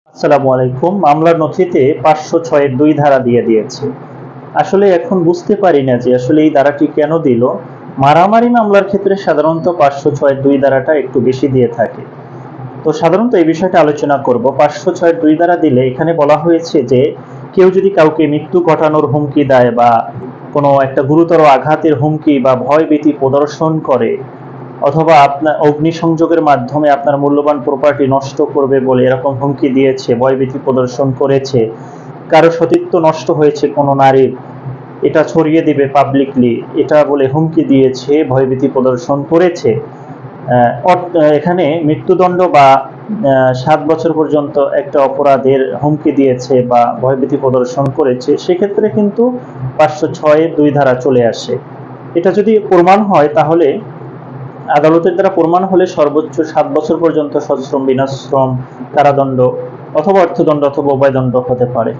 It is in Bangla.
আসসালামু আলাইকুম। মামলার নথিতে ৫০৬ এর ২ ধারা দিয়ে দিয়েছে। আসলে এখন বুঝতে পারি না যে আসলে এই ধারাটি কেন দিল। মারামারি মামলার ক্ষেত্রে সাধারণত ৫০৬ এর ২ ধারাটা একটু বেশি দিয়ে থাকে। তো সাধারণত এই বিষয়টা আলোচনা করব। ৫০৬ এর ২ ধারা দিলে এখানে বলা হয়েছে যে কেউ যদি কাউকে মৃত্যু ঘটানোর হুমকি দেয় বা কোনো একটা গুরুতর আঘাতের হুমকি বা ভয়ভীতি প্রদর্শন করে অথবা আপনার অগ্নিসংযোগের মাধ্যমে আপনার মূল্যবান প্রপার্টি নষ্ট করবে বলে এরকম হুমকি দিয়েছে, ভয়ভীতি প্রদর্শন করেছে, কারো সতীত্ব নষ্ট হয়েছে কোনো নারীর, এটা ছড়িয়ে দিবে পাবলিকলি, এটা বলে হুমকি দিয়েছে, ভয়ভীতি প্রদর্শন করেছে, এখানে মৃত্যুদণ্ড বা ৭ বছর পর্যন্ত একটা অপরাধের হুমকি দিয়েছে বা ভয়ভীতি প্রদর্শন করেছে, সেক্ষেত্রে কিন্তু ৫০৬ এর ২ ধারা চলে আসে। এটা যদি প্রমাণ হয় তাহলে আদালতের দ্বারা প্রমাণ হলে সর্বোচ্চ ৭ বছর পর্যন্ত সশ্রম, বিনাশ্রম কারাদণ্ড অথবা অর্থদণ্ড অথবা উভয় দণ্ড হতে পারে।